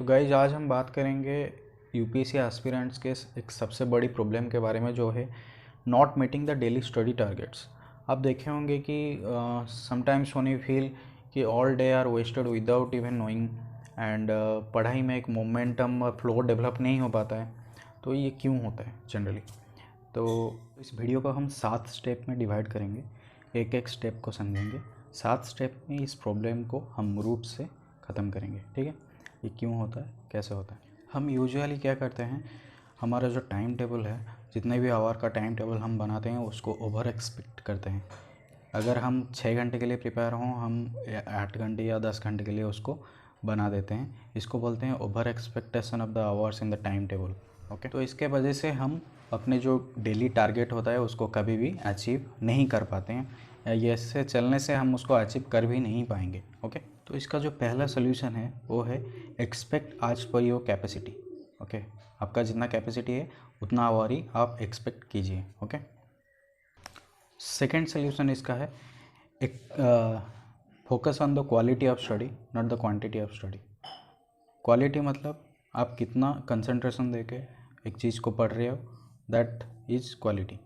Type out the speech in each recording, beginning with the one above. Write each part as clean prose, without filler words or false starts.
तो गाइज आज हम बात करेंगे यूपीएससी एस्पिरेंट्स के एक सबसे बड़ी प्रॉब्लम के बारे में, जो है not meeting the daily study targets. आप देखे होंगे कि समटाइम्स वन यू फील कि all day are wasted without even knowing and पढ़ाई में एक मोमेंटम और फ्लो डेवलप नहीं हो पाता है। तो ये क्यों होता है जनरली? तो इस वीडियो को हम 7 स्टेप में डिवाइड करेंगे, एक एक स्टेप को समझेंगे। 7 स्टेप में इस प्रॉब्लम को हम रूट से ख़त्म करेंगे, ठीक है। ये क्यों होता है, कैसे होता है। हम यूजुअली क्या करते हैं, हमारा जो टाइम टेबल है, जितने भी आवर का टाइम टेबल हम बनाते हैं उसको ओवर एक्सपेक्ट करते हैं। अगर हम 6 घंटे के लिए प्रिपेयर हों, हम 8 घंटे या 10 घंटे के लिए उसको बना देते हैं। इसको बोलते हैं over expectation of the hours in the time table. Okay, तो इसके वजह से हम अपने जो डेली टारगेट होता है उसको कभी भी अचीव नहीं कर पाते हैं, या ऐसे चलने से हम उसको अचीव कर भी नहीं पाएंगे। ओके, तो इसका जो पहला सोल्यूशन है वो है एक्सपेक्ट आज पर योर कैपेसिटी। ओके, आपका जितना कैपेसिटी है उतना आवर ही आप एक्सपेक्ट कीजिए। ओके, सेकेंड सोल्यूशन इसका है एक focus on the quality of study, not the quantity of study. Quality मतलब आप कितना कंसंट्रेशन देके एक चीज़ को पढ़ रहे हो, दैट इज़ क्वालिटी।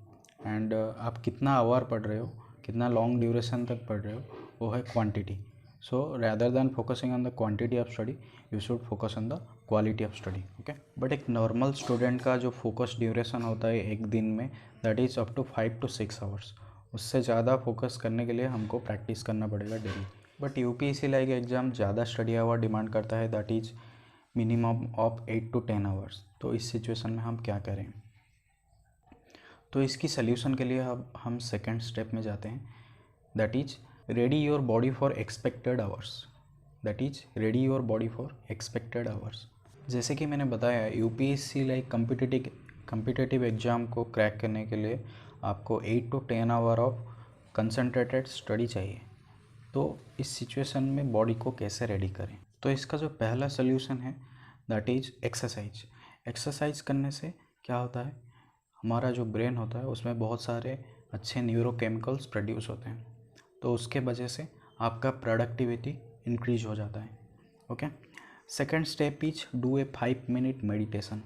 एंड आप कितना आवर पढ़ रहे हो, कितना लॉन्ग ड्यूरेशन तक पढ़ रहे हो, वो है quantity. So rather than focusing on the quantity of study, you should focus on the quality of study. Okay, but एक नॉर्मल स्टूडेंट का जो फोकस ड्यूरेशन होता है एक दिन में, that is up to 5 to 6 hours. उससे ज़्यादा फोकस करने के लिए हमको प्रैक्टिस करना पड़ेगा daily. But UPSC like exam ज़्यादा स्टडी आवर डिमांड करता है, that is minimum of 8 to 10 hours. तो इस सिचुएशन में हम क्या करें? तो इसकी सल्यूशन के लिए अब हम सेकेंड स्टेप में जाते हैं, that is ready your body for expected hours. That is ready your body for expected hours. जैसे कि मैंने बताया, यूपीएससी लाइक कम्पिटिटिव एग्ज़ाम को क्रैक करने के लिए आपको 8 to 10 hour of concentrated study चाहिए। तो इस सिचुएशन में बॉडी को कैसे रेडी करें? तो इसका जो पहला सोल्यूशन है दैट इज़ एक्सरसाइज। एक्सरसाइज करने से क्या होता है, हमारा जो ब्रेन होता है उसमें बहुत सारे अच्छे न्यूरोकेमिकल्स प्रोड्यूस होते हैं, तो उसके वजह से आपका प्रोडक्टिविटी इंक्रीज हो जाता है। Okay, second step is do a 5 minute meditation.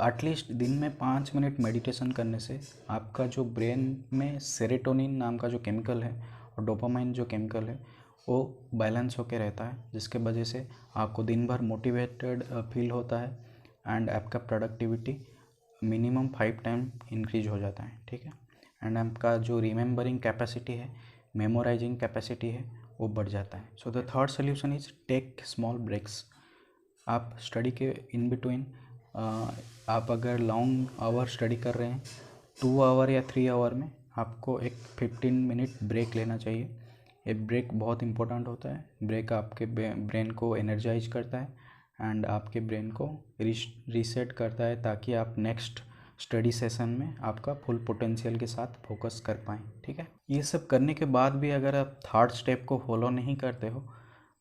At least दिन में 5 मिनट मेडिटेशन करने से आपका जो ब्रेन में सेरोटोनिन नाम का जो केमिकल है और डोपामाइन जो केमिकल है वो बैलेंस होके रहता है, जिसके वजह से आपको दिन भर मोटिवेटेड फील होता है एंड आपका प्रोडक्टिविटी मिनिमम 5 टाइम इंक्रीज हो जाता है, ठीक है। एंड आपका जो रिमेंबरिंग कैपेसिटी है, मेमोराइजिंग कैपेसिटी है, वो बढ़ जाता है। So the third solution is take small breaks. आप स्टडी के इन बिटवीन, आप अगर लॉन्ग आवर स्टडी कर रहे हैं 2 आवर या 3 आवर में आपको एक 15 मिनट ब्रेक लेना चाहिए। ये ब्रेक बहुत इंपॉर्टेंट होता है। ब्रेक आपके ब्रेन को एनर्जाइज करता है एंड आपके ब्रेन को रीसेट करता है, ताकि आप नेक्स्ट स्टडी सेशन में आपका फुल पोटेंशियल के साथ फोकस कर पाएँ, ठीक है। ये सब करने के बाद भी अगर आप थर्ड स्टेप को फॉलो नहीं करते हो,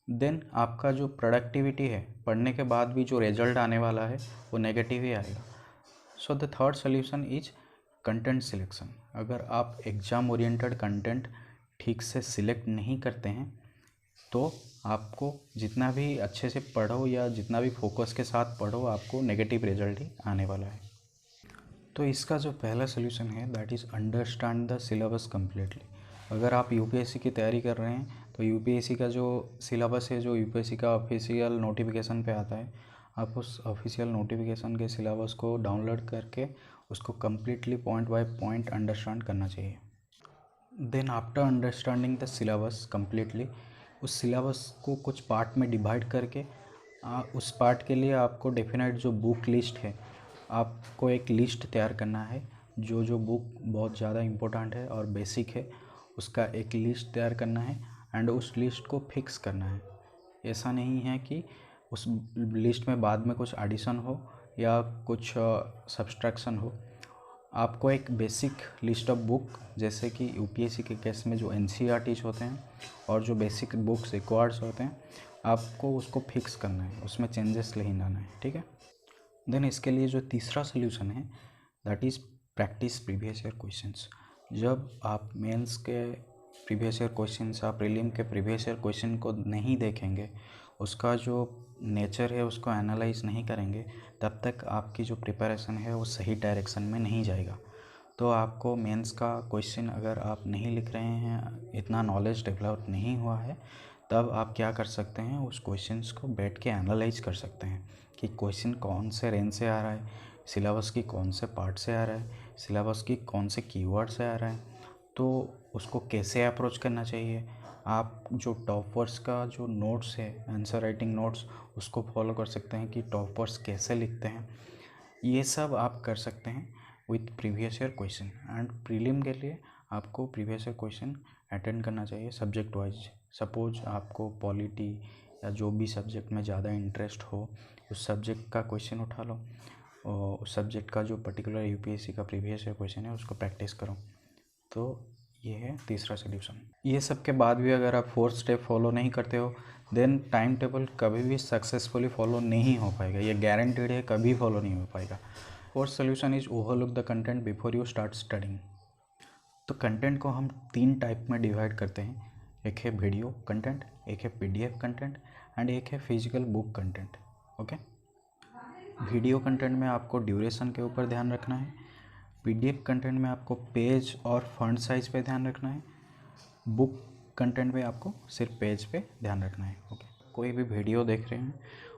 देन आपका जो प्रोडक्टिविटी है, पढ़ने के बाद भी जो रिजल्ट आने वाला है वो नेगेटिव ही आएगा। सो the third solution is content selection. अगर आप एग्ज़ाम ओरिएंटेड कंटेंट ठीक से सिलेक्ट नहीं करते हैं तो आपको जितना भी अच्छे से पढ़ो या जितना भी फोकस के साथ पढ़ो, आपको नेगेटिव रिजल्ट ही आने वाला है। तो इसका जो पहला सोल्यूशन है that is understand the syllabus completely. अगर आप यूपीएससी की तैयारी कर रहे हैं तो यूपीएससी का जो सिलेबस है, जो यूपीएससी का ऑफिशियल नोटिफिकेशन पे आता है, आप उस ऑफिशियल नोटिफिकेशन के सिलेबस को डाउनलोड करके उसको completely point by point understand करना चाहिए। Then after understanding the syllabus completely, उस सिलेबस को कुछ पार्ट में डिवाइड करके उस पार्ट के लिए आपको डेफिनेट जो बुक लिस्ट है, आपको एक लिस्ट तैयार करना है। जो जो बुक बहुत ज़्यादा इम्पोर्टेंट है और बेसिक है, उसका एक लिस्ट तैयार करना है एंड उस लिस्ट को फिक्स करना है। ऐसा नहीं है कि उस लिस्ट में बाद में कुछ एडिशन हो या कुछ सब्सट्रैक्शन हो। आपको एक बेसिक लिस्ट ऑफ बुक, जैसे कि यूपीएससी के केस में जो एनसीईआरटीज होते हैं और जो बेसिक बुक्स रिक्वायर्ड्स होते हैं, आपको उसको फिक्स करना है, उसमें चेंजेस नहीं लाना है, ठीक है। देन इसके लिए जो तीसरा सोल्यूशन है that is practice previous year questions. जब आप मेंस के प्रीवियस ईयर क्वेश्चंस या प्रीलिम के प्रीवियस ईयर क्वेश्चन को नहीं देखेंगे, उसका जो नेचर है उसको एनालाइज नहीं करेंगे तब तक आपकी जो प्रिपरेशन है वो सही डायरेक्शन में नहीं जाएगा। तो आपको मेंस का क्वेश्चन अगर आप नहीं लिख रहे हैं, इतना नॉलेज डेवलप नहीं हुआ है, तब आप क्या कर सकते हैं, उस क्वेश्चंस को बैठ के एनालाइज कर सकते हैं कि क्वेश्चन कौन से रेंज से आ रहा है, सिलेबस की कौन से पार्ट से आ रहा है, सिलेबस की कौन से कीवर्ड से आ रहा है, तो उसको कैसे अप्रोच करना चाहिए। आप जो टॉपर्स का जो नोट्स है, आंसर राइटिंग नोट्स, उसको फॉलो कर सकते हैं कि टॉपर्स कैसे लिखते हैं। ये सब आप कर सकते हैं with previous year question. And prelim के लिए आपको प्रीवियस ईयर क्वेश्चन अटेंड करना चाहिए सब्जेक्ट वाइज। सपोज आपको पॉलिटी या जो भी सब्जेक्ट में ज़्यादा इंटरेस्ट हो, उस सब्जेक्ट का क्वेश्चन उठा लो और उस सब्जेक्ट का जो पर्टिकुलर यूपीएससी का प्रीवियस ईयर क्वेश्चन है उसको प्रैक्टिस करो। तो ये है तीसरा सोल्यूशन। ये सब के बाद भी अगर आप 4th स्टेप फॉलो नहीं करते हो, देन टाइम टेबल कभी भी सक्सेसफुली फॉलो नहीं हो पाएगा। ये गारंटीड है, कभी फॉलो नहीं हो पाएगा। 4th solution is overlook the content before you start studying. तो कंटेंट को हम 3 टाइप में डिवाइड करते हैं। एक है वीडियो कंटेंट, एक है पीडीएफ कंटेंट एंड एक है physical book content. Okay, video content में आपको ड्यूरेशन के ऊपर ध्यान रखना है। पीडीएफ कंटेंट में आपको पेज और फॉन्ट साइज़ पे ध्यान रखना है। बुक कंटेंट में आपको सिर्फ पेज पे ध्यान रखना है। ओके, कोई भी वीडियो देख रहे हैं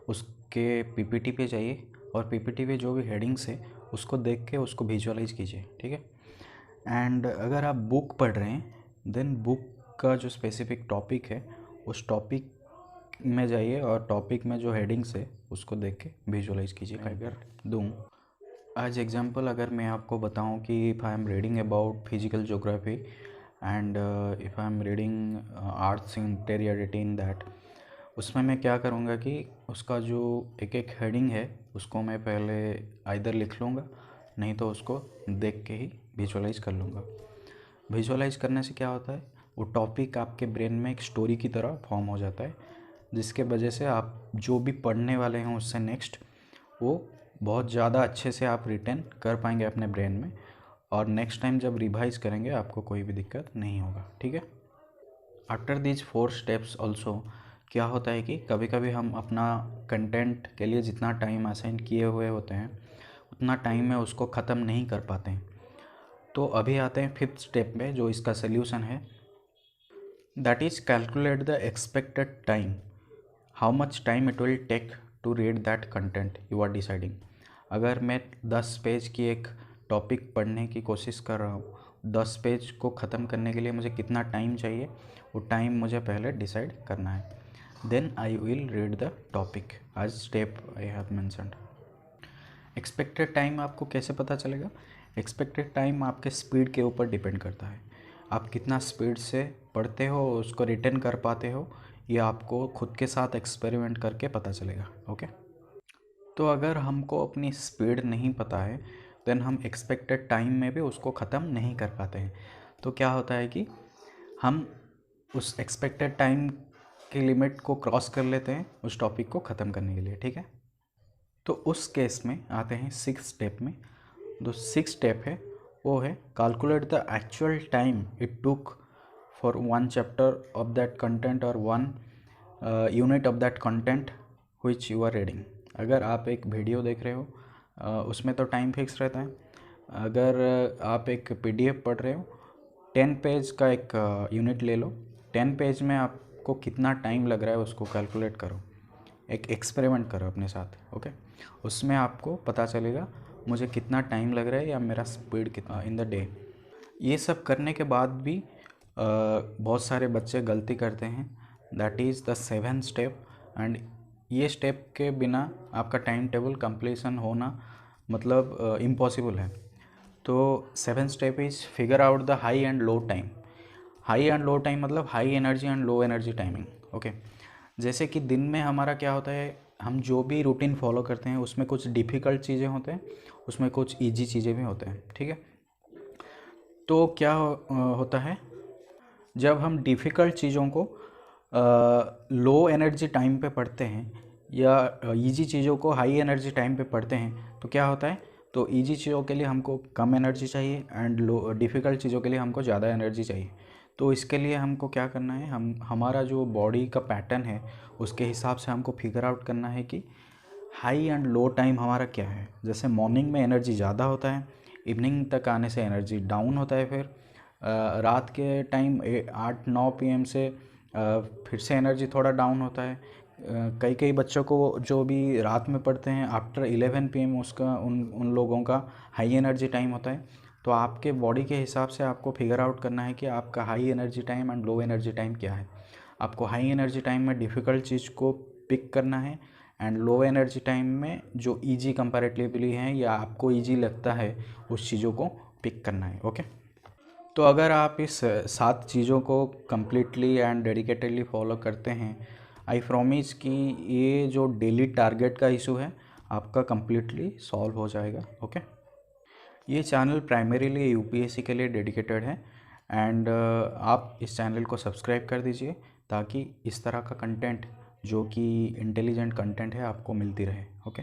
उसके पीपीटी पे जाइए और पीपीटी पे जो भी हेडिंग्स है उसको देख के उसको विजुअलाइज कीजिए, ठीक है। एंड अगर आप बुक पढ़ रहे हैं, देन बुक का जो स्पेसिफिक टॉपिक है उस टॉपिक में जाइए और टॉपिक में जो हेडिंग्स है उसको देख के विजुअलाइज कीजिए। अगर दूँ आज एग्जांपल, अगर मैं आपको बताऊं कि if I am reading about physical geography and if I am reading arts interiority in that, उसमें मैं क्या करूंगा कि उसका जो एक एक हेडिंग है उसको मैं पहले आइदर लिख लूँगा, नहीं तो उसको देख के ही विजुअलाइज कर लूँगा। विजुअलाइज करने से क्या होता है, वो टॉपिक आपके ब्रेन में एक स्टोरी की तरह फॉर्म हो जाता है, जिसके वजह से आप जो भी पढ़ने वाले हैं उससे नेक्स्ट वो बहुत ज़्यादा अच्छे से आप रिटेन कर पाएंगे अपने ब्रेन में, और नेक्स्ट टाइम जब रिवाइज करेंगे आपको कोई भी दिक्कत नहीं होगा, ठीक है। आफ्टर दीज 4 स्टेप्स ऑल्सो क्या होता है कि कभी कभी हम अपना कंटेंट के लिए जितना टाइम असाइन किए हुए होते हैं उतना टाइम में उसको ख़त्म नहीं कर पाते हैं। तो अभी आते हैं 5th स्टेप में, जो इसका सल्यूशन है, that is calculate the expected time, how much time it will take to read that content you are deciding. अगर मैं 10 पेज की एक टॉपिक पढ़ने की कोशिश कर रहा हूँ, 10 पेज को ख़त्म करने के लिए मुझे कितना टाइम चाहिए, वो टाइम मुझे पहले डिसाइड करना है। Then I will read the topic as step I have mentioned. Expected time आपको कैसे पता चलेगा? एक्सपेक्टेड टाइम आपके स्पीड के ऊपर डिपेंड करता है। आप कितना स्पीड से पढ़ते हो, उसको रिटेन कर पाते हो, ये आपको खुद के साथ एक्सपेरिमेंट करके पता चलेगा। ओके, तो अगर हमको अपनी स्पीड नहीं पता है, देन हम एक्सपेक्टेड टाइम में भी उसको ख़त्म नहीं कर पाते हैं। तो क्या होता है कि हम उस एक्सपेक्टेड टाइम की लिमिट को क्रॉस कर लेते हैं उस टॉपिक को ख़त्म करने के लिए, ठीक है। तो उस केस में आते हैं 6th स्टेप में। जो 6th स्टेप है वो है calculate the actual time it took for 1 chapter of that content और 1 unit of that content which you are reading. अगर आप एक वीडियो देख रहे हो उसमें तो टाइम फिक्स रहता है। अगर आप एक पीडीएफ पढ़ रहे हो, 10 पेज का एक यूनिट ले लो, 10 पेज में आपको कितना टाइम लग रहा है उसको कैलकुलेट करो, एक एक्सपेरिमेंट करो अपने साथ। ओके, उसमें आपको पता चलेगा मुझे कितना टाइम लग रहा है या मेरा स्पीड कितना इन द डे। ये सब करने के बाद भी बहुत सारे बच्चे गलती करते हैं, that is the 7th step. And ये स्टेप के बिना आपका टाइम टेबल कंप्लीशन होना मतलब इम्पॉसिबल है। तो 7th step is figure out the high and low time. High and low time मतलब high energy and low energy timing. Okay, जैसे कि दिन में हमारा क्या होता है, हम जो भी रूटीन फॉलो करते हैं उसमें कुछ डिफ़िकल्ट चीज़ें होते हैं, उसमें कुछ ईजी चीज़ें भी होते हैं, ठीक है। तो क्या होता है, जब हम डिफ़िकल्ट चीज़ों को लो एनर्जी टाइम पे पढ़ते हैं या इजी चीज़ों को हाई एनर्जी टाइम पे पढ़ते हैं, तो क्या होता है, तो इजी चीज़ों के लिए हमको कम एनर्जी चाहिए एंड लो डिफ़िकल्ट चीज़ों के लिए हमको ज़्यादा एनर्जी चाहिए। तो इसके लिए हमको क्या करना है, हमारा जो बॉडी का पैटर्न है उसके हिसाब से हमको फिगर आउट करना है कि हाई एंड लो टाइम हमारा क्या है। जैसे मॉर्निंग में एनर्जी ज़्यादा होता है, इवनिंग तक आने से एनर्जी डाउन होता है, फिर रात के टाइम 8-9 PM से फिर से एनर्जी थोड़ा डाउन होता है। कई कई बच्चों को जो भी रात में पढ़ते हैं आफ्टर 11 PM उसका उन लोगों का हाई एनर्जी टाइम होता है। तो आपके बॉडी के हिसाब से आपको फिगर आउट करना है कि आपका high energy time and low energy time क्या है। आपको हाई एनर्जी टाइम में डिफ़िकल्ट चीज़ को पिक करना है एंड लो एनर्जी टाइम में जो ईजी कंपैरेटिवली है या आपको ईजी लगता है उस चीज़ों को पिक करना है। ओके, तो अगर आप इस 7 चीज़ों को कम्प्लीटली एंड डेडिकेटेडली फॉलो करते हैं, आई प्रॉमिस कि ये जो डेली टारगेट का इशू है आपका कम्प्लीटली सॉल्व हो जाएगा। ओके, ये चैनल प्राइमरीली यूपीएससी के लिए डेडिकेटेड है एंड आप इस चैनल को सब्सक्राइब कर दीजिए ताकि इस तरह का कंटेंट जो कि इंटेलिजेंट कंटेंट है आपको मिलती रहे। ओके।